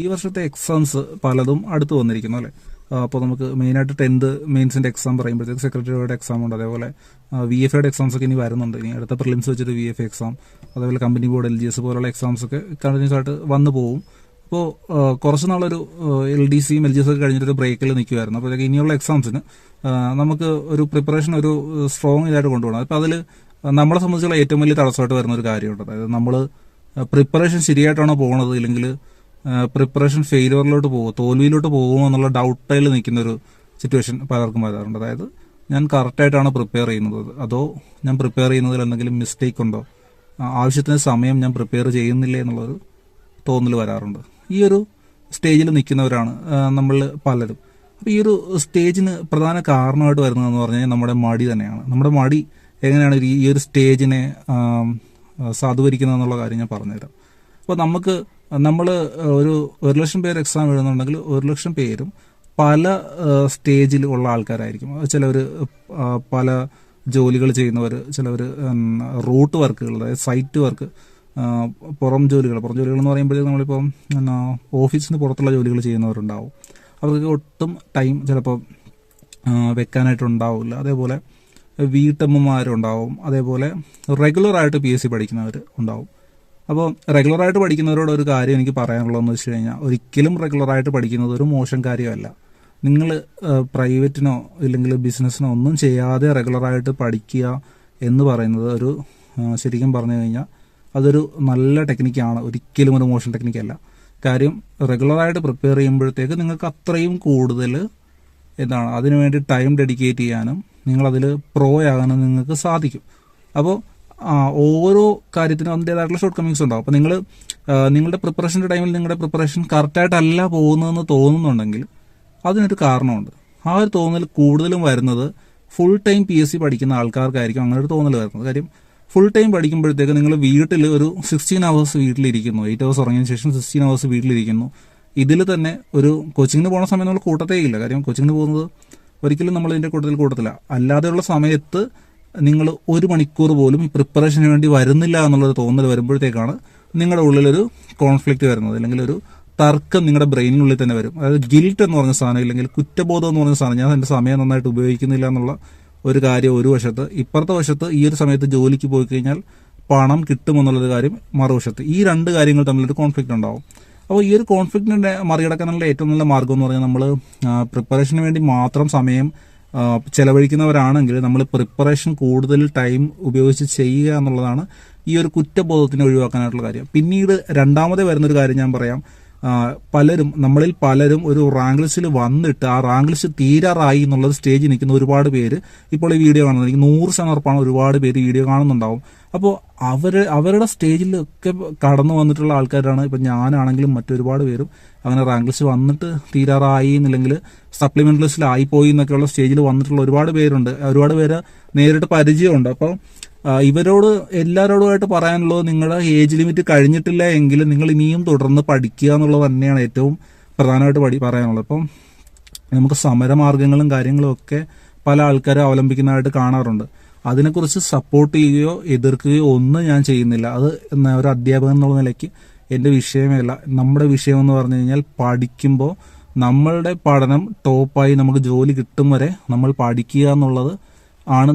ഈ വർഷത്തെ എക്സാംസ് പലതും അടുത്ത് വന്നിരിക്കുന്നു അല്ലേ. അപ്പോൾ നമുക്ക് മെയിനായിട്ട് 10th മെയിൻസിന്റെ എക്സാം പറയുമ്പോഴത്തേക്ക് സെക്രട്ടറിയുടെ എക്സാം ഉണ്ട്. അതേപോലെ VFAയുടെ എക്സാംസ് ഒക്കെ ഇനി വരുന്നുണ്ട്. ഇനി അടുത്ത പ്രിലിംസ് വെച്ചിട്ട് VFA എക്സാം, അതേപോലെ കമ്പനി ബോർഡ് LGS പോലുള്ള എക്സാംസ് ഒക്കെ കണ്ടിന്യൂസ് ആയിട്ട് വന്നു പോകും. അപ്പോൾ കുറച്ച് നാളൊരു LDCയും LGS ഒക്കെ കഴിഞ്ഞിട്ടൊരു ബ്രേക്കിൽ നിൽക്കുമായിരുന്നു. അപ്പോഴത്തേക്ക് ഇനിയുള്ള എക്സാംസിന് നമുക്ക് ഒരു പ്രിപ്പറേഷൻ ഒരു സ്ട്രോങ് ഇതായിട്ട് കൊണ്ടുപോകണം. അപ്പോൾ അതിൽ നമ്മളെ സംബന്ധിച്ചുള്ള ഏറ്റവും വലിയ തടസ്സമായിട്ട് വരുന്ന ഒരു കാര്യമുണ്ട്. അതായത് നമ്മൾ പ്രിപ്പറേഷൻ ശരിയായിട്ടാണോ പോകുന്നത്, ഇല്ലെങ്കിൽ പ്രിപ്പറേഷൻ ഫെയിലിയറിലോട്ട് പോകുമോ, തോൽവിയിലോട്ട് പോകുമോ എന്നുള്ള ഡൗട്ടിൽ നിൽക്കുന്ന ഒരു സിറ്റുവേഷൻ പലർക്കും വരാറുണ്ട്. അതായത് ഞാൻ കറക്റ്റായിട്ടാണ് പ്രിപ്പയർ ചെയ്യുന്നത്, അതോ ഞാൻ പ്രിപ്പയർ ചെയ്യുന്നതിൽ എന്തെങ്കിലും മിസ്റ്റേക്ക് ഉണ്ടോ, ആവശ്യത്തിന് സമയം ഞാൻ പ്രിപ്പയർ ചെയ്യുന്നില്ലേ എന്നുള്ളൊരു തോന്നൽ വരാറുണ്ട്. ഈ ഒരു സ്റ്റേജിൽ നിൽക്കുന്നവരാണ് നമ്മൾ പലരും. അപ്പോൾ ഈ ഒരു സ്റ്റേജിന് പ്രധാന കാരണമായിട്ട് വരുന്നതെന്ന് പറഞ്ഞാൽ നമ്മുടെ മടി തന്നെയാണ്. നമ്മുടെ മടി എങ്ങനെയാണ് ഈ ഒരു സ്റ്റേജിനെ സാധൂകരിക്കുന്നത് എന്നുള്ള കാര്യം ഞാൻ പറഞ്ഞുതരാം. അപ്പോൾ നമ്മൾ ഒരു 1,00,000 പേര് എക്സാം എഴുതുന്നുണ്ടെങ്കിൽ 1,00,000 പേരും പല സ്റ്റേജിൽ ഉള്ള ആൾക്കാരായിരിക്കും. ചിലവർ പല ജോലികൾ ചെയ്യുന്നവർ, ചിലവർ റൂട്ട് വർക്കുകൾ, അതായത് സൈറ്റ് വർക്ക്, പുറം ജോലികൾ എന്ന് പറയുമ്പോഴത്തേക്ക് നമ്മളിപ്പം ഓഫീസിന് പുറത്തുള്ള ജോലികൾ ചെയ്യുന്നവരുണ്ടാവും. അവർക്ക് ഒട്ടും ടൈം ചിലപ്പോൾ വെക്കാനായിട്ടുണ്ടാവില്ല. അതേപോലെ വീട്ടമ്മമാരുണ്ടാവും. അതേപോലെ റെഗുലറായിട്ട് PSC പഠിക്കുന്നവർ ഉണ്ടാവും. അപ്പോൾ റെഗുലറായിട്ട് പഠിക്കുന്നവരോട് ഒരു കാര്യം എനിക്ക് പറയാനുള്ളതെന്ന് വെച്ച് കഴിഞ്ഞാൽ, ഒരിക്കലും റെഗുലറായിട്ട് പഠിക്കുന്നത് ഒരു മോശം കാര്യമല്ല. നിങ്ങൾ പ്രൈവറ്റിനോ ഇല്ലെങ്കിൽ ബിസിനസ്സിനോ ഒന്നും ചെയ്യാതെ റെഗുലറായിട്ട് പഠിക്കുക എന്ന് പറയുന്നത് ഒരു ശരിക്കും പറഞ്ഞു കഴിഞ്ഞാൽ അതൊരു നല്ല ടെക്നിക്കാണ്, ഒരിക്കലും ഒരു മോശം ടെക്നിക്കല്ല. കാര്യം റെഗുലറായിട്ട് പ്രിപ്പയർ ചെയ്യുമ്പോഴത്തേക്ക് നിങ്ങൾക്ക് അത്രയും കൂടുതൽ അതിനുവേണ്ടി ടൈം ഡെഡിക്കേറ്റ് ചെയ്യാനും നിങ്ങളതിൽ പ്രോ ആകാനും നിങ്ങൾക്ക് സാധിക്കും. അപ്പോൾ ഓരോ കാര്യത്തിനും അതിൻ്റെതായിട്ടുള്ള ഷോർട്ട് കമ്മിങ്സ് ഉണ്ടാവും. അപ്പോൾ നിങ്ങളുടെ പ്രിപ്പറേഷൻ്റെ ടൈമിൽ നിങ്ങളുടെ പ്രിപ്പറേഷൻ കറക്റ്റായിട്ടല്ല പോകുന്നതെന്ന് തോന്നുന്നുണ്ടെങ്കിൽ അതിനൊരു കാരണമുണ്ട്. ആ ഒരു തോന്നൽ കൂടുതലും വരുന്നത് ഫുൾ ടൈം PSC പഠിക്കുന്ന ആൾക്കാർക്കായിരിക്കും അങ്ങനെ ഒരു തോന്നൽ വരുന്നത്. കാര്യം ഫുൾ ടൈം പഠിക്കുമ്പോഴത്തേക്ക് നിങ്ങൾ വീട്ടിൽ ഒരു 16 hours വീട്ടിലിരിക്കുന്നു, 8 hours ഉറങ്ങിയതിന് ശേഷം 16 hours വീട്ടിലിരിക്കുന്നു. ഇതിൽ തന്നെ ഒരു കോച്ചിങ്ങിന് പോകുന്ന സമയം നമ്മൾ കൂട്ടത്തേ ഇല്ല. കാര്യം കോച്ചിങ്ങിന് പോകുന്നത് ഒരിക്കലും നമ്മൾ ഇതിൻ്റെ കൂട്ടത്തില്ല. അല്ലാതെയുള്ള സമയത്ത് നിങ്ങൾ 1 മണിക്കൂർ പോലും ഈ പ്രിപ്പറേഷന് വേണ്ടി വരുന്നില്ല എന്നുള്ളൊരു തോന്നൽ വരുമ്പോഴത്തേക്കാണ് നിങ്ങളുടെ ഉള്ളിലൊരു കോൺഫ്ലിക്റ്റ് വരുന്നത്, അല്ലെങ്കിൽ ഒരു തർക്കം നിങ്ങളുടെ ബ്രെയിനിനുള്ളിൽ തന്നെ വരും. അതായത് ഗിൽറ്റ് എന്ന് പറഞ്ഞ സാധനം, ഇല്ലെങ്കിൽ കുറ്റബോധം എന്ന് പറഞ്ഞ സാധനം, ഞാൻ എൻ്റെ സമയം നന്നായിട്ട് ഉപയോഗിക്കുന്നില്ല എന്നുള്ള ഒരു കാര്യം ഒരു വശത്ത്, ഇപ്പുറത്തെ വശത്ത് ഈ ഒരു സമയത്ത് ജോലിക്ക് പോയി കഴിഞ്ഞാൽ പണം കിട്ടുമെന്നുള്ളൊരു കാര്യം മറുവശത്ത്. ഈ രണ്ട് കാര്യങ്ങൾ തമ്മിലൊരു കോൺഫ്ലിക്റ്റ് ഉണ്ടാവും. അപ്പോൾ ഈ ഒരു കോൺഫ്ലിക്റ്റിനെ മറികടക്കാനുള്ള ഏറ്റവും നല്ല മാർഗ്ഗം എന്ന് പറഞ്ഞാൽ, നമ്മൾ പ്രിപ്പറേഷന് വേണ്ടി മാത്രം സമയം ചെലവഴിക്കുന്നവരാണെങ്കിൽ നമ്മൾ പ്രിപ്പറേഷൻ കൂടുതൽ ടൈം ഉപയോഗിച്ച് ചെയ്യുക എന്നുള്ളതാണ് ഈ ഒരു കുറ്റബോധത്തിനെ ഒഴിവാക്കാനായിട്ടുള്ള കാര്യം. പിന്നീട് രണ്ടാമത് വരുന്നൊരു കാര്യം ഞാൻ പറയാം. നമ്മളിൽ പലരും ഒരു റാങ്ക് ലിസ്റ്റിൽ വന്നിട്ട് ആ റാങ്ക് ലിസ്റ്റ് തീരാറായി എന്നുള്ളത് സ്റ്റേജിൽ നിൽക്കുന്ന ഒരുപാട് പേര് ഇപ്പോൾ ഈ വീഡിയോ കാണുന്നത്, എനിക്ക് 100% ഉറപ്പാണ് ഒരുപാട് പേര് വീഡിയോ കാണുന്നുണ്ടാവും. അപ്പോൾ അവരുടെ സ്റ്റേജിലൊക്കെ കടന്നു വന്നിട്ടുള്ള ആൾക്കാരാണ്. ഇപ്പം ഞാനാണെങ്കിലും മറ്റൊരുപാട് പേരും അങ്ങനെ റാങ്ക് ലിസ്റ്റ് വന്നിട്ട് തീരാറായി എന്നില്ലെങ്കിൽ സപ്ലിമെന്റ് ലിസ്റ്റിൽ ആയിപ്പോയി എന്നൊക്കെയുള്ള സ്റ്റേജിൽ വന്നിട്ടുള്ള ഒരുപാട് പേരുണ്ട്. ഒരുപാട് പേര് നേരിട്ട് പരിചയമുണ്ട്. അപ്പോൾ ഇവരോട് എല്ലാവരോടുമായിട്ട് പറയാനുള്ളത്, നിങ്ങളുടെ ഏജ് ലിമിറ്റ് കഴിഞ്ഞിട്ടില്ല എങ്കിൽ നിങ്ങൾ ഇനിയും തുടർന്ന് പഠിക്കുക എന്നുള്ളത് തന്നെയാണ് ഏറ്റവും പ്രധാനമായിട്ട് പറയാനുള്ളത്. അപ്പം നമുക്ക് സമരമാർഗങ്ങളും കാര്യങ്ങളും ഒക്കെ പല ആൾക്കാരും അവലംബിക്കുന്നതായിട്ട് കാണാറുണ്ട്. അതിനെക്കുറിച്ച് സപ്പോർട്ട് ചെയ്യുകയോ എതിർക്കുകയോ ഒന്നും ഞാൻ ചെയ്യുന്നില്ല. അത് ഒരു അധ്യാപകൻ എന്നുള്ള നിലയ്ക്ക് എൻ്റെ വിഷയമേ അല്ല. നമ്മുടെ വിഷയം എന്ന് പറഞ്ഞു കഴിഞ്ഞാൽ, പഠിക്കുമ്പോൾ നമ്മളുടെ പഠനം ടോപ്പായി നമുക്ക് ജോലി കിട്ടും വരെ നമ്മൾ പഠിക്കുക എന്നുള്ളത് ആണ്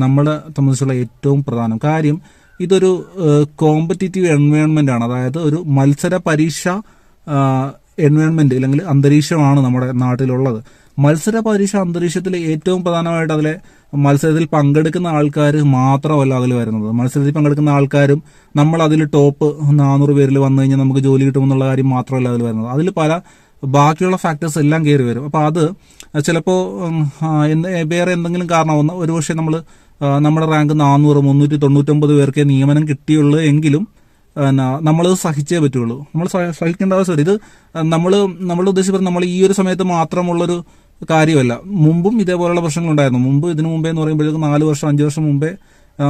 നമ്മളെ സംബന്ധിച്ചുള്ള ഏറ്റവും പ്രധാനം കാര്യം. ഇതൊരു കോമ്പറ്റീറ്റീവ് എൻവയോൺമെന്റ് ആണ്. അതായത് ഒരു മത്സര പരീക്ഷ എൻവയോൺമെന്റ് അല്ലെങ്കിൽ അന്തരീക്ഷമാണ് നമ്മുടെ നാട്ടിലുള്ളത്. മത്സര പരീക്ഷ അന്തരീക്ഷത്തിൽ ഏറ്റവും പ്രധാനമായിട്ട് അതിലെ മത്സരത്തിൽ പങ്കെടുക്കുന്ന ആൾക്കാർ മാത്രമല്ല അതിൽ വരുന്നത്. മത്സരത്തിൽ പങ്കെടുക്കുന്ന ആൾക്കാരും നമ്മൾ അതിൽ ടോപ്പ് 400 പേരിൽ വന്നു കഴിഞ്ഞാൽ നമുക്ക് ജോലി കിട്ടുമെന്നുള്ള കാര്യം മാത്രമല്ല അതിൽ വരുന്നത്. അതിൽ പല ബാക്കിയുള്ള ഫാക്ടേഴ്സ് എല്ലാം കയറി വരും. അപ്പോൾ അത് ചിലപ്പോൾ വേറെ എന്തെങ്കിലും കാരണമാവുന്ന, ഒരുപക്ഷെ നമ്മുടെ റാങ്ക് 400, 399 പേർക്കേ നിയമനം കിട്ടിയുള്ളൂ എങ്കിലും നമ്മളത് സഹിച്ചേ പറ്റുള്ളൂ. നമ്മൾ സഹിക്കേണ്ട ആവശ്യമില്ല. ഇത് നമ്മൾ ഉദ്ദേശിച്ചത് നമ്മൾ ഈ ഒരു സമയത്ത് മാത്രമുള്ളൊരു കാര്യമല്ല. മുമ്പും ഇതേപോലെയുള്ള പ്രശ്നങ്ങളുണ്ടായിരുന്നു. ഇതിനു മുമ്പേ എന്ന് പറയുമ്പോഴേക്കും 4 വർഷം 5 വർഷം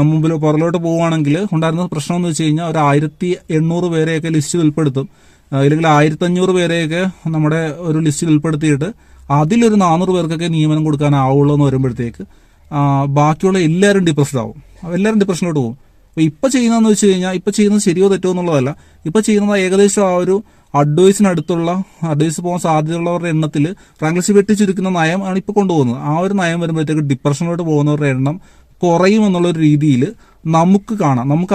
മുമ്പിൽ പുറകിലോട്ട് പോവുകയാണെങ്കിൽ ഉണ്ടായിരുന്ന പ്രശ്നം എന്ന് വെച്ച് കഴിഞ്ഞാൽ ഒരു 1800 പേരെയൊക്കെ ലിസ്റ്റിൽ ഉൾപ്പെടുത്തും, ഇല്ലെങ്കിൽ 1500 പേരെയൊക്കെ നമ്മുടെ ഒരു ലിസ്റ്റിൽ ഉൾപ്പെടുത്തിയിട്ട് അതിലൊരു 400 പേർക്കൊക്കെ നിയമനം കൊടുക്കാനാവുള്ളൂ എന്ന് വരുമ്പോഴത്തേക്ക് ബാക്കിയുള്ള എല്ലാവരും ഡിപ്രസ്ഡ് ആവും, എല്ലാവരും ഡിപ്രഷനിലോട്ട് പോകും. അപ്പോൾ ഇപ്പം ചെയ്യുന്നതെന്ന് വെച്ച് കഴിഞ്ഞാൽ, ഇപ്പം ചെയ്യുന്നത് ശരിയോ തെറ്റോ എന്നുള്ളതല്ല, ഇപ്പം ചെയ്യുന്നത് ഏകദേശം ആ ഒരു അഡ്വൈസ് പോകാൻ സാധ്യതയുള്ളവരുടെ എണ്ണത്തിൽ റാങ്ക് ലിസ്റ്റ് വെട്ടിച്ചുരുക്കുന്ന നയം ആണ് ഇപ്പോൾ കൊണ്ടുപോകുന്നത്. ആ ഒരു നയം വരുമ്പോഴത്തേക്ക് ഡിപ്രഷനിലോട്ട് പോകുന്നവരുടെ എണ്ണം കുറയും എന്നുള്ളൊരു രീതിയിൽ നമുക്ക്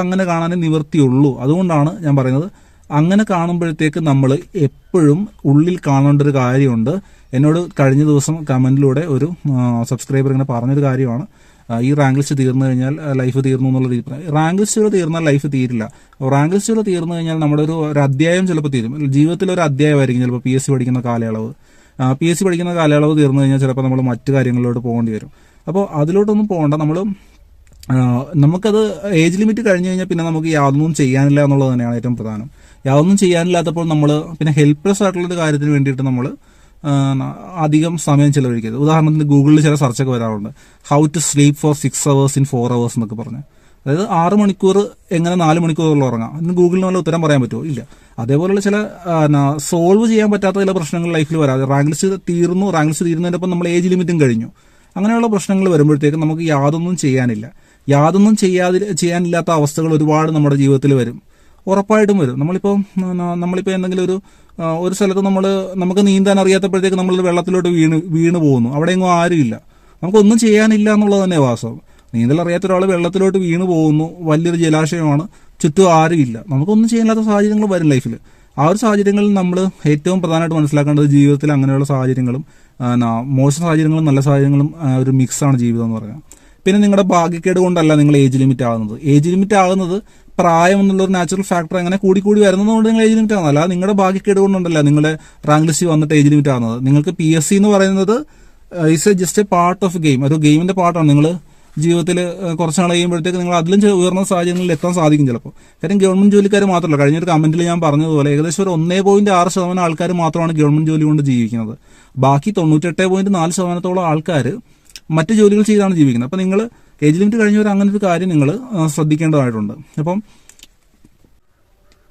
അങ്ങനെ കാണാനേ നിവൃത്തിയുള്ളൂ. അതുകൊണ്ടാണ് ഞാൻ പറയുന്നത്, അങ്ങനെ കാണുമ്പോഴത്തേക്ക് നമ്മൾ എപ്പോഴും ഉള്ളിൽ കാണേണ്ട ഒരു കാര്യമുണ്ട്. എന്നോട് കഴിഞ്ഞ ദിവസം കമന്റിലൂടെ ഒരു സബ്സ്ക്രൈബർ ഇങ്ങനെ പറഞ്ഞൊരു കാര്യമാണ്, ഈ റാങ്ക് ലിസ്റ്റ് തീർന്നു കഴിഞ്ഞാൽ ലൈഫ് തീർന്നു എന്നുള്ള രീതി. റാങ്ക് ലിസ്റ്റുകൾ തീർന്നാൽ ലൈഫ് തീരില്ല. റാങ്ക് ലിസ്റ്റുകൾ തീർന്നു കഴിഞ്ഞാൽ നമ്മുടെ ഒരു അധ്യായം ചിലപ്പോൾ തീരും. ജീവിതത്തിൽ ഒരു അധ്യായമായിരിക്കും ചിലപ്പോൾ PSC പഠിക്കുന്ന കാലയളവ്. PSC പഠിക്കുന്ന കാലയളവ് തീർന്നു കഴിഞ്ഞാൽ ചിലപ്പോൾ നമ്മൾ മറ്റു കാര്യങ്ങളിലോട്ട് പോകേണ്ടി വരും. അപ്പോൾ അതിലോട്ടൊന്നും പോകണ്ട. നമുക്കത് ഏജ് ലിമിറ്റ് കഴിഞ്ഞു കഴിഞ്ഞാൽ പിന്നെ നമുക്ക് യാതൊന്നും ചെയ്യാനില്ല എന്നുള്ളത് തന്നെയാണ് ഏറ്റവും പ്രധാനം. യാതൊന്നും ചെയ്യാനില്ലാത്തപ്പോൾ നമ്മൾ പിന്നെ ഹെൽപ്ലെസ് ആയിട്ടുള്ളൊരു കാര്യത്തിന് വേണ്ടിയിട്ട് നമ്മൾ അധികം സമയം ചിലവഴിക്കരുത്. ഉദാഹരണത്തിന് ഗൂഗിളിൽ ചില സെർച്ചൊക്കെ വരാറുണ്ട്, how to sleep for 6 hours in 4 hours എന്നൊക്കെ പറഞ്ഞ്. അതായത് 6 മണിക്കൂർ എങ്ങനെ 4 മണിക്കൂറുള്ള ഉറങ്ങാം. അതിന് ഗൂഗിളിന് വല്ല ഉത്തരം പറയാൻ പറ്റുമോ? ഇല്ല. അതേപോലെയുള്ള ചില സോൾവ് ചെയ്യാൻ പറ്റാത്ത ചില പ്രശ്നങ്ങൾ ലൈഫിൽ വരാതെ റാങ്ക് ലിസ്റ്റ് തീരുന്നതിൻ്റെ ഒപ്പം നമ്മൾ ഏജ് ലിമിറ്റും കഴിഞ്ഞു, അങ്ങനെയുള്ള പ്രശ്നങ്ങൾ വരുമ്പോഴത്തേക്കും നമുക്ക് യാതൊന്നും ചെയ്യാനില്ലാത്ത അവസ്ഥകൾ ഒരുപാട് നമ്മുടെ ജീവിതത്തിൽ വരും. ഉറപ്പായിട്ടും വരും. നമ്മളിപ്പോൾ എന്തെങ്കിലും ഒരു സ്ഥലത്ത് നമുക്ക് നീന്താൻ അറിയാത്തപ്പോഴത്തേക്ക് നമ്മൾ വെള്ളത്തിലോട്ട് വീണ് പോകുന്നു. അവിടെയെങ്ങും ആരുമില്ല, നമുക്കൊന്നും ചെയ്യാനില്ല എന്നുള്ളത് തന്നെ വാസ്തവം. നീന്തൽ അറിയാത്ത ഒരാൾ വെള്ളത്തിലോട്ട് വീണ് പോകുന്നു, വലിയൊരു ജലാശയമാണ്, ചുറ്റും ആരുമില്ല, നമുക്കൊന്നും ചെയ്യാനില്ലാത്ത സാഹചര്യങ്ങൾ വരും ലൈഫിൽ. ആ ഒരു സാഹചര്യങ്ങളിൽ നമ്മൾ ഏറ്റവും പ്രധാനമായിട്ട് മനസ്സിലാക്കേണ്ടത് ജീവിതത്തിൽ അങ്ങനെയുള്ള സാഹചര്യങ്ങളും മോശം സാഹചര്യങ്ങളും നല്ല സാഹചര്യങ്ങളും ഒരു മിക്സാണ് ജീവിതം എന്ന് പറയുന്നത്. പിന്നെ നിങ്ങളുടെ ഭാഗ്യക്കേട് കൊണ്ടല്ല നിങ്ങൾ ഏജ് ലിമിറ്റ് ആകുന്നത് പ്രായം എന്നുള്ളൊരു നാച്ചുറൽ ഫാക്ടർ അങ്ങനെ കൂടി വരുന്നതുകൊണ്ട് നിങ്ങൾ ഏജ് ലിമിറ്റ് ആകുന്നത്. അല്ല, നിങ്ങളുടെ ഭാഗ്യക്കേട് കൊണ്ടല്ല നിങ്ങളുടെ റാങ്ക് ലിസ്റ്റ് വന്നിട്ട് ഏജ് ലിമിറ്റ് ആകുന്നത്. നിങ്ങൾക്ക് PSC എന്ന് പറയുന്നത് is just A part of game, ഒരു ഗെയിമിന്റെ പാർട്ടാണ്. നിങ്ങൾ ജീവിതത്തിൽ കുറച്ച് നാൾ കഴിയുമ്പോഴത്തേക്ക് നിങ്ങൾ അതിലും ഉയർന്ന സാഹചര്യങ്ങളിൽ എത്താൻ സാധിക്കും ചിലപ്പോൾ. കാര്യം ഗവൺമെന്റ് ജോലിക്കാർ മാത്രമല്ല, കഴിഞ്ഞൊരു കമന്റിൽ ഞാൻ പറഞ്ഞതുപോലെ ഏകദേശം ഒരു 1.6% ആൾക്കാർ മാത്രമാണ് ഗവൺമെന്റ് ജോലി കൊണ്ട് ജീവിക്കുന്നത്. ബാക്കി 98.4% ആൾക്കാർ മറ്റു ജോലികൾ ചെയ്താണ് ജീവിക്കുന്നത്. അപ്പം നിങ്ങൾ ഏജ് ലിമിറ്റ് കഴിഞ്ഞവർ അങ്ങനെ ഒരു കാര്യം നിങ്ങൾ ശ്രദ്ധിക്കേണ്ടതായിട്ടുണ്ട്.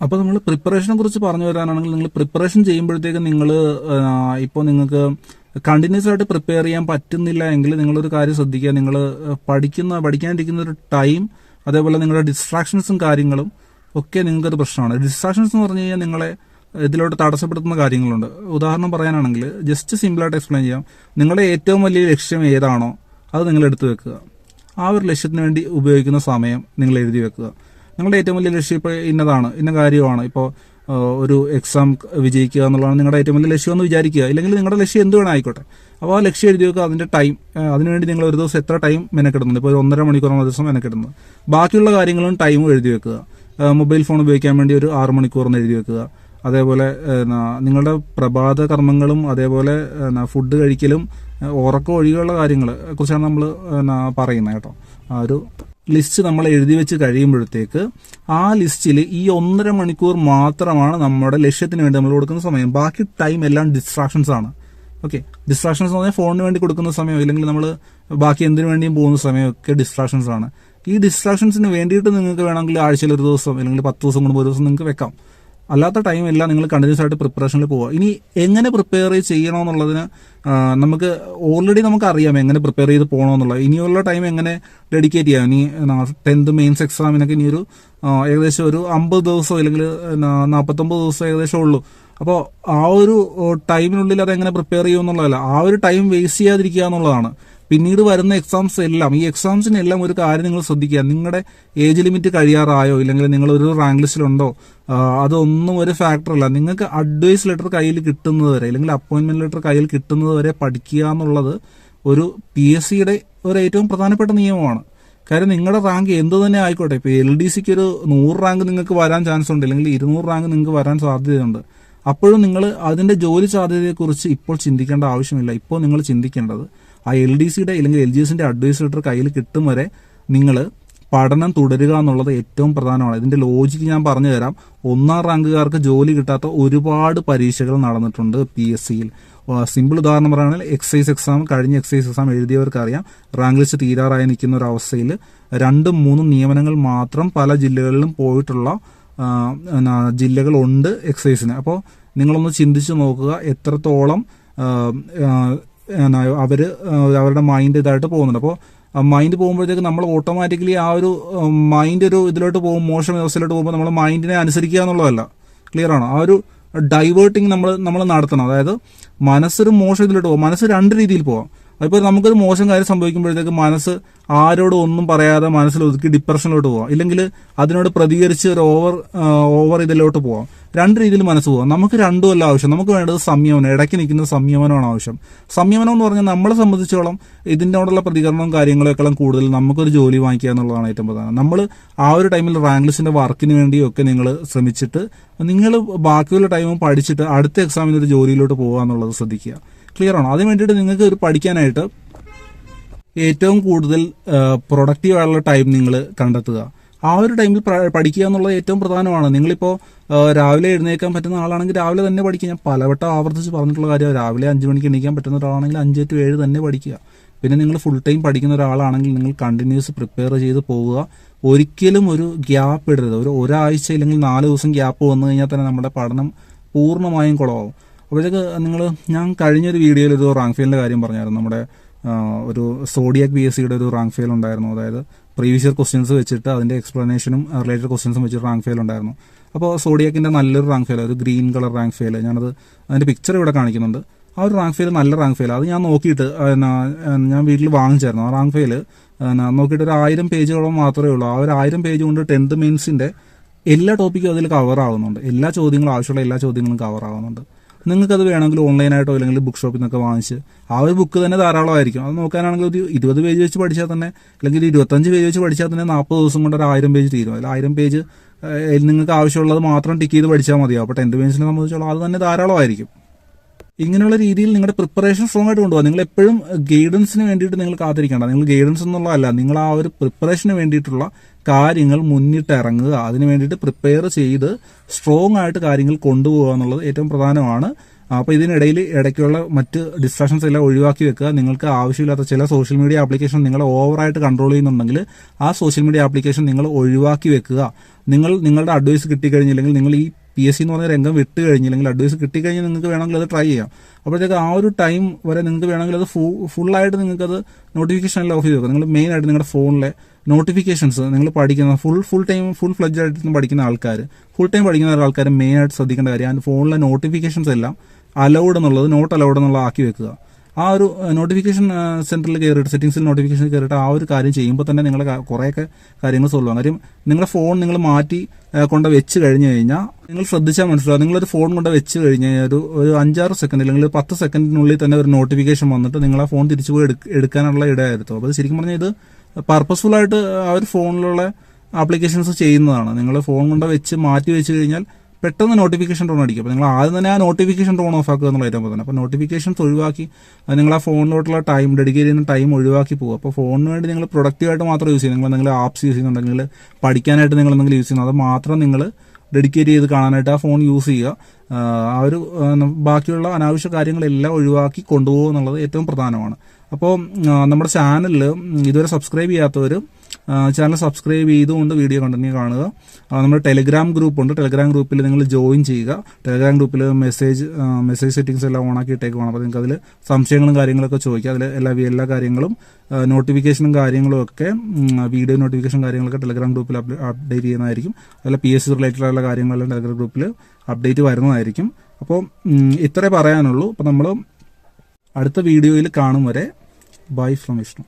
അപ്പോൾ നമ്മൾ പ്രിപ്പറേഷനെ കുറിച്ച് പറഞ്ഞു വരാനാണെങ്കിൽ, നിങ്ങൾ പ്രിപ്പറേഷൻ ചെയ്യുമ്പോഴത്തേക്ക് ഇപ്പോൾ നിങ്ങൾക്ക് കണ്ടിന്യൂസ് ആയിട്ട് പ്രിപ്പയർ ചെയ്യാൻ പറ്റുന്നില്ല എങ്കിൽ നിങ്ങളൊരു കാര്യം ശ്രദ്ധിക്കുക, നിങ്ങൾ പഠിക്കാനിരിക്കുന്ന ഒരു ടൈം, അതേപോലെ നിങ്ങളുടെ ഡിസ്ട്രാക്ഷൻസും കാര്യങ്ങളും ഒക്കെ നിങ്ങൾക്കൊരു പ്രശ്നമാണ്. ഡിസ്ട്രാക്ഷൻസ് എന്ന് പറഞ്ഞു കഴിഞ്ഞാൽ നിങ്ങളെ ഇതിലോട്ട് തടസ്സപ്പെടുത്തുന്ന കാര്യങ്ങളുണ്ട്. ഉദാഹരണം പറയാനാണെങ്കിൽ ജസ്റ്റ് സിമ്പിളായിട്ട് എക്സ്പ്ലെയിൻ ചെയ്യാം. നിങ്ങളുടെ ഏറ്റവും വലിയ ലക്ഷ്യം ഏതാണോ അത് നിങ്ങൾ എടുത്തു വെക്കുക. ആ ഒരു ലക്ഷ്യത്തിന് വേണ്ടി ഉപയോഗിക്കുന്ന സമയം നിങ്ങൾ എഴുതി വെക്കുക. നിങ്ങളുടെ ഏറ്റവും വലിയ ലക്ഷ്യം ഇപ്പോൾ ഇന്ന കാര്യമാണ്, ഇപ്പോൾ ഒരു എക്സാം വിജയിക്കുക എന്നുള്ളതാണ് നിങ്ങളുടെ ഏറ്റവും വലിയ ലക്ഷ്യം എന്ന് വിചാരിക്കുക. ഇല്ലെങ്കിൽ നിങ്ങളുടെ ലക്ഷ്യം എന്ത് വേണം ആയിക്കോട്ടെ. അപ്പോൾ ആ ലക്ഷ്യം എഴുതി വെക്കുക. അതിന്റെ ടൈം, അതിനുവേണ്ടി നിങ്ങൾ ഒരു ദിവസം എത്ര ടൈം മെനക്കെടുന്നുണ്ട്. ഇപ്പോൾ 1.5 മണിക്കൂറാണ് ദിവസം മെനക്കെടുന്നത്. ബാക്കിയുള്ള കാര്യങ്ങളും ടൈമും എഴുതി വെക്കുക. മൊബൈൽ ഫോൺ ഉപയോഗിക്കാൻ വേണ്ടി ഒരു 6 മണിക്കൂറെന്ന് എഴുതി വെക്കുക. അതേപോലെ നിങ്ങളുടെ പ്രഭാത കർമ്മങ്ങളും അതേപോലെ ഫുഡ് കഴിക്കലും ഉറക്കം ഒഴികെയുള്ള കാര്യങ്ങളെ കുറിച്ചാണ് നമ്മൾ പറയുന്നത് കേട്ടോ. ആ ഒരു ലിസ്റ്റ് നമ്മൾ എഴുതി വെച്ച് കഴിയുമ്പോഴത്തേക്ക് ആ ലിസ്റ്റിൽ ഈ 1.5 മണിക്കൂർ മാത്രമാണ് നമ്മുടെ ലക്ഷ്യത്തിന് വേണ്ടി നമ്മൾ കൊടുക്കുന്ന സമയം. ബാക്കി ടൈം എല്ലാം ഡിസ്ട്രാക്ഷൻസ് ആണ്. ഓക്കെ, ഡിസ്ട്രാക്ഷൻസ് എന്ന് പറഞ്ഞാൽ ഫോണിന് വേണ്ടി കൊടുക്കുന്ന സമയം, ഇല്ലെങ്കിൽ നമ്മൾ ബാക്കി എന്തിനു വേണ്ടിയും പോകുന്ന സമയമൊക്കെ ഡിസ്ട്രാക്ഷൻസ് ആണ്. ഈ ഡിസ്ട്രാക്ഷൻസിന് വേണ്ടിയിട്ട് നിങ്ങൾക്ക് വേണമെങ്കിൽ ആഴ്ചയിൽ ഒരു ദിവസം അല്ലെങ്കിൽ 10 ദിവസം കൂടുമ്പോൾ ഒരു ദിവസം നിങ്ങൾക്ക് വെക്കാം. അല്ലാത്ത ടൈം എല്ലാം നിങ്ങൾ കണ്ടിന്യൂസ് ആയിട്ട് പ്രിപ്പറേഷനിൽ പോവുക. ഇനി എങ്ങനെ പ്രിപ്പയർ ചെയ്യണമെന്നുള്ളതിന് നമുക്ക് ഓൾറെഡി നമുക്കറിയാം എങ്ങനെ പ്രിപ്പയർ ചെയ്ത് പോകണമെന്നുള്ളത്. ഇനിയുള്ള ടൈം എങ്ങനെ ഡെഡിക്കേറ്റ് ചെയ്യാം. ഇനി 10th മെയിൻസ് എക്സാമിനൊക്കെ ഇനി ഏകദേശം ഒരു 50 ദിവസം അല്ലെങ്കിൽ 49 ദിവസം ഏകദേശം ഉള്ളൂ. അപ്പോൾ ആ ഒരു ടൈമിനുള്ളിൽ അതെങ്ങനെ പ്രിപ്പയർ ചെയ്യുമെന്നുള്ളതല്ല, ആ ഒരു ടൈം വേസ്റ്റ് ചെയ്യാതിരിക്കുക എന്നുള്ളതാണ്. പിന്നീട് വരുന്ന ഈ എക്സാംസിനെല്ലാം ഒരു കാര്യം നിങ്ങൾ ശ്രദ്ധിക്കുക. നിങ്ങളുടെ ഏജ് ലിമിറ്റ് കഴിയാറായോ ഇല്ലെങ്കിൽ നിങ്ങൾ ഒരു റാങ്ക് ലിസ്റ്റിലുണ്ടോ അതൊന്നും ഒരു ഫാക്ടറല്ല. നിങ്ങൾക്ക് അഡ്വൈസ് ലെറ്റർ കയ്യിൽ കിട്ടുന്നത് വരെ അല്ലെങ്കിൽ അപ്പോയിന്റ്മെന്റ് ലെറ്റർ കയ്യിൽ കിട്ടുന്നത് വരെ പഠിക്കുക എന്നുള്ളത് ഒരു PSCയുടെ ഒരു ഏറ്റവും പ്രധാനപ്പെട്ട നിയമമാണ്. കാര്യം നിങ്ങളുടെ റാങ്ക് എന്ത് തന്നെ ആയിക്കോട്ടെ, ഇപ്പോൾ LDCക്ക് ഒരു 100 റാങ്ക് നിങ്ങൾക്ക് വരാൻ ചാൻസ് ഉണ്ട്, അല്ലെങ്കിൽ 200 റാങ്ക് നിങ്ങൾക്ക് വരാൻ സാധ്യതയുണ്ട്. അപ്പോഴും നിങ്ങൾ അതിന്റെ ജോലി സാധ്യതയെക്കുറിച്ച് ഇപ്പോൾ ചിന്തിക്കേണ്ട ആവശ്യമില്ല. ഇപ്പോൾ നിങ്ങൾ ചിന്തിക്കേണ്ടത് ആ LDCയുടെ അല്ലെങ്കിൽ LGSന്റെ അഡ്വൈസ് ലെറ്റർ കയ്യിൽ കിട്ടും വരെ നിങ്ങൾ പഠനം തുടരുക എന്നുള്ളത് ഏറ്റവും പ്രധാനമാണ്. ഇതിന്റെ ലോജിക്ക് ഞാൻ പറഞ്ഞു തരാം. 1ാം റാങ്കുകാർക്ക് ജോലി കിട്ടാത്ത ഒരുപാട് പരീക്ഷകൾ നടന്നിട്ടുണ്ട് PSCയിൽ. സിമ്പിൾ ഉദാഹരണം പറയുകയാണെങ്കിൽ കഴിഞ്ഞ എക്സൈസ് എക്സാം എഴുതിയവർക്ക് അറിയാം, റാങ്ക് ലിസ്റ്റ് തീരാറായി നിൽക്കുന്ന ഒരു അവസ്ഥയിൽ 2-3 നിയമനങ്ങൾ മാത്രം പല ജില്ലകളിലും പോയിട്ടുള്ള ജില്ലകളുണ്ട് എക്സൈസിന്. അപ്പോൾ നിങ്ങളൊന്ന് ചിന്തിച്ചു നോക്കുക എത്രത്തോളം അവരുടെ മൈൻഡ് ഇതായിട്ട് പോകുന്നുണ്ട്. അപ്പോൾ മൈൻഡ് പോകുമ്പോഴത്തേക്ക് നമ്മൾ ഓട്ടോമാറ്റിക്കലി ആ ഒരു മൈൻഡ് ഒരു ഇതിലോട്ട് പോകും, മോശം വ്യവസ്ഥയിലോട്ട് പോകുമ്പോൾ നമ്മൾ മൈൻഡിനെ അനുസരിക്കുക എന്നുള്ളതല്ല. ക്ലിയർ ആണോ? ആ ഒരു ഡൈവേർട്ടിങ് നമ്മൾ നടത്തണം. അതായത് മനസ്സൊരു മോശം ഇതിലോട്ട് പോകും. മനസ്സ് രണ്ട് രീതിയിൽ പോവാം. അതിപ്പോൾ നമുക്കൊരു മോശം കാര്യം സംഭവിക്കുമ്പോഴത്തേക്ക് മനസ്സ് ആരോടും ഒന്നും പറയാതെ മനസ്സിൽ ഒതുക്കി ഡിപ്രഷനിലോട്ട് പോവാം, ഇല്ലെങ്കിൽ അതിനോട് പ്രതികരിച്ച് ഒരു ഓവർ ഇതിലോട്ട് പോവാം. രണ്ട് രീതിയിൽ മനസ്സ് പോവാം. നമുക്ക് രണ്ടുമല്ല ആവശ്യം. നമുക്ക് വേണ്ടത് സംയമനം, ഇടയ്ക്ക് നിൽക്കുന്ന സംയമനമാണ് ആവശ്യം. സംയമനം എന്ന് പറഞ്ഞാൽ നമ്മളെ സംബന്ധിച്ചോളം ഇതിനോടുള്ള പ്രതികരണവും കാര്യങ്ങളെക്കാളും കൂടുതൽ നമുക്കൊരു ജോലി വാങ്ങിക്കുക എന്നുള്ളതാണ് ഏറ്റവും പ്രധാനം. നമ്മൾ ആ ഒരു ടൈമിൽ റാങ്ക് ലിസ്റ്റിന്റെ വർക്കിന് വേണ്ടിയൊക്കെ നിങ്ങൾ ശ്രമിച്ചിട്ട് നിങ്ങൾ ബാക്കിയുള്ള ടൈമും പഠിച്ചിട്ട് അടുത്ത എക്സാമിന് ഒരു ജോലിയിലോട്ട് പോകുക എന്നുള്ളത് ശ്രദ്ധിക്കുക. ക്ലിയർ ആണോ? അതിന് വേണ്ടിയിട്ട് നിങ്ങൾക്ക് ഒരു പഠിക്കാനായിട്ട് ഏറ്റവും കൂടുതൽ പ്രൊഡക്റ്റീവ് ആയിട്ടുള്ള ടൈം നിങ്ങൾ കണ്ടെത്തുക. ആ ഒരു ടൈമിൽ പഠിക്കുക എന്നുള്ളത് ഏറ്റവും പ്രധാനമാണ്. നിങ്ങളിപ്പോൾ രാവിലെ എഴുന്നേൽക്കാൻ പറ്റുന്ന ആളാണെങ്കിൽ രാവിലെ തന്നെ പഠിക്കുക. ഞാൻ പലവട്ടം ആവർത്തിച്ച് പറഞ്ഞിട്ടുള്ള കാര്യം, രാവിലെ 5 മണിക്ക് എണീക്കാൻ പറ്റുന്ന ഒരാളാണെങ്കിൽ 5 to 7 തന്നെ പഠിക്കുക. പിന്നെ നിങ്ങൾ ഫുൾ ടൈം പഠിക്കുന്ന ഒരാളാണെങ്കിൽ നിങ്ങൾ കണ്ടിന്യൂസ് പ്രിപ്പയർ ചെയ്ത് പോവുക. ഒരിക്കലും ഒരു ഗ്യാപ്പ് ഇടരുത്. ഒരാഴ്ച ഇല്ലെങ്കിൽ 4 ദിവസം ഗ്യാപ്പ് വന്നു കഴിഞ്ഞാൽ തന്നെ നമ്മുടെ പഠനം പൂർണ്ണമായും കുളമാവും. അപ്പോഴത്തേക്ക് ഞാൻ കഴിഞ്ഞൊരു വീഡിയോയിൽ ഒരു റാങ്ക് ഫെയിലിന്റെ കാര്യം പറഞ്ഞായിരുന്നു. നമ്മുടെ ഒരു സോഡിയാക് PSCയുടെ ഒരു റാങ്ക് ഫെയിൽ ഉണ്ടായിരുന്നു. അതായത് പ്രീവിയസ് ഇയർ ക്വസ്റ്റ്യൻസ് വെച്ചിട്ട് അതിന്റെ എക്സ്പ്ലനേഷനും റിലേറ്റഡ് ക്വസ്റ്റ്യൻസും വെച്ചിട്ട് റാങ്ക് ഫെയിൽ ഉണ്ടായിരുന്നു. അപ്പോൾ സോഡിയാക്കിന്റെ നല്ലൊരു റാങ്ക് ഫെയിൽ, ഒരു ഗ്രീൻ കളർ റാങ്ക് ഫെയിൽ, ഞാനത് അതിന്റെ പിക്ചർ ഇവിടെ കാണിക്കുന്നുണ്ട്. ആ ഒരു റാങ്ക് ഫെയിൽ നല്ല റാങ്ക് ഫെയിൽ. അത് ഞാൻ നോക്കിയിട്ട് ഞാൻ വീട്ടിൽ വാങ്ങിച്ചായിരുന്നു. ആ റാങ്ക് ഫെയിൽ നോക്കിയിട്ട് ഒരു 1000 പേജുകളോ മാത്രമേ ഉള്ളൂ. ആ ഒരു 1000 പേജ് കൊണ്ട് 10th മെയിൻസിന്റെ എല്ലാ ടോപ്പിക്കും അതിൽ കവർ ആവുന്നുണ്ട്. എല്ലാ ചോദ്യങ്ങളും, ആവശ്യമുള്ള എല്ലാ ചോദ്യങ്ങളും കവർ ആവുന്നുണ്ട്. നിങ്ങൾക്കത് വേണമെങ്കിൽ ഓൺലൈനായിട്ടോ അല്ലെങ്കിൽ ബുക്ക് ഷോപ്പിൽ നിന്നൊക്കെ വാങ്ങിച്ച് ആ ഒരു ബുക്ക് തന്നെ ധാരാളമായിരിക്കും. അത് നോക്കാനാണെങ്കിൽ ഒരു 20 പേജ് വെച്ച് പഠിച്ചാൽ തന്നെ, അല്ലെങ്കിൽ 25 പേജ് വെച്ച് പഠിച്ചാൽ തന്നെ 40 ദിവസം കൊണ്ട് ഒരു 1000 പേജ് തീരും. അതിൽ 1000 പേജ് നിങ്ങൾക്ക് ആവശ്യമുള്ളത് മാത്രം ടിക്ക് ചെയ്ത് പഠിച്ചാൽ മതിയാവും. അപ്പോൾ 10th മെയിൻസിനെ സംബന്ധിച്ചോളം അത് തന്നെ ധാരാളമായിരിക്കും. ഇങ്ങനെയുള്ള രീതിയിൽ നിങ്ങളുടെ പ്രിപ്പറേഷൻ സ്ട്രോങ് ആയിട്ട് കൊണ്ടുപോകാം. നിങ്ങൾ എപ്പോഴും ഗൈഡൻസിന് വേണ്ടിയിട്ട് നിങ്ങൾ കാത്തിരിക്കേണ്ട. നിങ്ങൾ ഗൈഡൻസ് എന്നുള്ളതല്ല, നിങ്ങൾ ആ ഒരു പ്രിപ്പറേഷന് വേണ്ടിയിട്ടുള്ള കാര്യങ്ങൾ മുന്നിട്ട് ഇറങ്ങുക. അതിന് വേണ്ടിയിട്ട് പ്രിപ്പയർ ചെയ്ത് സ്ട്രോങ് ആയിട്ട് കാര്യങ്ങൾ കൊണ്ടുപോകുക എന്നുള്ളത് ഏറ്റവും പ്രധാനമാണ്. അപ്പോൾ ഇതിനിടയിൽ ഇടയ്ക്കുള്ള മറ്റ് ഡിസ്ട്രാക്ഷൻസ് എല്ലാം ഒഴിവാക്കി വെക്കുക. നിങ്ങൾക്ക് ആവശ്യമില്ലാത്ത ചില സോഷ്യൽ മീഡിയ ആപ്ലിക്കേഷൻ നിങ്ങൾ ഓവറായിട്ട് കൺട്രോൾ ചെയ്യുന്നുണ്ടെങ്കിൽ ആ സോഷ്യൽ മീഡിയ ആപ്ലിക്കേഷൻ നിങ്ങൾ ഒഴിവാക്കി വെക്കുക. നിങ്ങളുടെ അഡ്വൈസ് കിട്ടിക്കഴിഞ്ഞില്ലെങ്കിൽ, നിങ്ങൾ ഈ PSC എന്ന് പറഞ്ഞ രംഗം വിട്ട് കഴിഞ്ഞില്ലെങ്കിൽ, അഡ്വൈസ് കിട്ടിക്കഴിഞ്ഞാൽ നിങ്ങൾക്ക് വേണമെങ്കിൽ അത് ട്രൈ ചെയ്യാം. അപ്പോഴത്തേക്ക് ആ ഒരു ടൈം വരെ നിങ്ങൾക്ക് വേണമെങ്കിൽ അത് ഫുള്ളായിട്ട് നിങ്ങൾക്കത് നോട്ടിഫിക്കേഷൻ എല്ലാം ഓഫ് ചെയ്ത് വെക്കുക. നിങ്ങൾ മെയിൻ ആയിട്ട് നിങ്ങളുടെ ഫോണിലെ നോട്ടിഫിക്കേഷൻസ് നിങ്ങൾ പഠിക്കുന്ന ഫുൾ ഫ്ലഡ്ജ് ആയിട്ട് പഠിക്കുന്ന ആൾക്കാർ, ഫുൾ ടൈം പഠിക്കുന്ന ആൾക്കാർ മെയിൻ ആയിട്ട് ശ്രദ്ധിക്കേണ്ട കാര്യം, ആ ഫോണിലെ നോട്ടിഫിക്കേഷൻസ് എല്ലാം അലൗഡ് എന്നുള്ളത് നോട്ട് അലൗഡ് എന്നുള്ളത് ആക്കി വെക്കുക. ആ ഒരു നോട്ടിഫിക്കേഷൻ സെന്ററിൽ കയറിയിട്ട്, സെറ്റിംഗ്സിൽ നോട്ടിഫിക്കേഷൻ കയറിയിട്ട് ആ ഒരു കാര്യം ചെയ്യുമ്പോൾ തന്നെ നിങ്ങളുടെ കുറേയൊക്കെ കാര്യങ്ങൾ സോൾവ് ആകും. കാര്യം നിങ്ങളുടെ ഫോൺ നിങ്ങൾ മാറ്റി കൊണ്ട് വെച്ച് കഴിഞ്ഞ് കഴിഞ്ഞാൽ നിങ്ങൾ ശ്രദ്ധിച്ചാൽ മനസ്സിലാവും. നിങ്ങളൊരു ഫോൺ കൊണ്ട് വെച്ച് കഴിഞ്ഞ് ഒരു 5-6 സെക്കൻഡ് അല്ലെങ്കിൽ 10 സെക്കൻഡിനുള്ളിൽ തന്നെ ഒരു നോട്ടിഫിക്കേഷൻ വന്നിട്ട് നിങ്ങൾ ആ ഫോൺ തിരിച്ചു പോയി എടുക്കാനുള്ള ഇടയായിരുന്നു. അപ്പോൾ ശരിക്കും പറഞ്ഞാൽ ഇത് പർപ്പസ്ഫുൾ ആയിട്ട് ആ ഒരു ഫോണിലുള്ള ആപ്ലിക്കേഷൻസ് ചെയ്യുന്നതാണ്. നിങ്ങൾ ഫോൺ കൊണ്ട് വെച്ച് മാറ്റി വെച്ച് കഴിഞ്ഞാൽ പെട്ടെന്ന് നോട്ടിഫിക്കേഷൻ ടോൺ അടിക്കും. അപ്പോൾ നിങ്ങൾ ആദ്യം തന്നെ ആ നോട്ടിഫിക്കേഷൻ ടോൺ ഓഫ് ആക്കുക എന്നുള്ള ഏറ്റവും പ്രധാനം. അപ്പോൾ നോട്ടിഫിക്കേഷൻസ് ഒഴിവാക്കി നിങ്ങൾ ആ ഫോണിലോട്ടുള്ള ടൈം, ഡെഡിക്കേറ്റ് ചെയ്യുന്ന ടൈം ഒഴിവാക്കി പോകുക. അപ്പോൾ ഫോണിന് വേണ്ടി നിങ്ങൾ പ്രൊഡക്റ്റീവായിട്ട് മാത്രം യൂസ് ചെയ്യുക. നിങ്ങൾ എന്തെങ്കിലും ആപ്സ് യൂസ് ചെയ്യുന്നുണ്ടെങ്കിൽ, പഠിക്കാനായിട്ട് നിങ്ങൾ എന്തെങ്കിലും യൂസ് ചെയ്യുന്നത്, അത് മാത്രം നിങ്ങൾ ഡെഡിക്കേറ്റ് ചെയ്ത് കാണാനായിട്ട് ആ ഫോൺ യൂസ് ചെയ്യുക. ആ ഒരു ബാക്കിയുള്ള അനാവശ്യ കാര്യങ്ങളെല്ലാം ഒഴിവാക്കി കൊണ്ടുപോകുക എന്നുള്ളത് ഏറ്റവും പ്രധാനമാണ്. അപ്പോൾ നമ്മുടെ ചാനലിൽ ഇതുവരെ സബ്സ്ക്രൈബ് ചെയ്യാത്തവർ ചാനൽ സബ്സ്ക്രൈബ് ചെയ്തുകൊണ്ട് വീഡിയോ കണ്ടിന്യൂ കാണുക. നമ്മുടെ ടെലിഗ്രാം ഗ്രൂപ്പുണ്ട്. ടെലിഗ്രാം ഗ്രൂപ്പിൽ നിങ്ങൾ ജോയിൻ ചെയ്യുക. ടെലിഗ്രാം ഗ്രൂപ്പിൽ മെസ്സേജ് സെറ്റിംഗ്സ് എല്ലാം ഓണാക്കി ഇട്ടേക്കുവാണ്. അപ്പോൾ നിങ്ങൾക്ക് അതിൽ സംശയങ്ങളും കാര്യങ്ങളൊക്കെ ചോദിക്കുക. അതിൽ എല്ലാ കാര്യങ്ങളും നോട്ടിഫിക്കേഷനും കാര്യങ്ങളും ഒക്കെ, വീഡിയോ നോട്ടിഫിക്കേഷൻ കാര്യങ്ങളൊക്കെ ടെലിഗ്രാം ഗ്രൂപ്പിൽ അപ്ഡേറ്റ് ചെയ്യുന്നതായിരിക്കും. അതിൽ PSC റിലേറ്റഡ് ആയിട്ടുള്ള കാര്യങ്ങളെല്ലാം ടെലിഗ്രാം ഗ്രൂപ്പിൽ അപ്ഡേറ്റ് വരുന്നതായിരിക്കും. അപ്പോൾ ഇത്രേ പറയാനുള്ളൂ. അപ്പോൾ നമ്മൾ അടുത്ത വീഡിയോയിൽ കാണും വരെ ബൈ ഫ്രം വിഷ്ണു.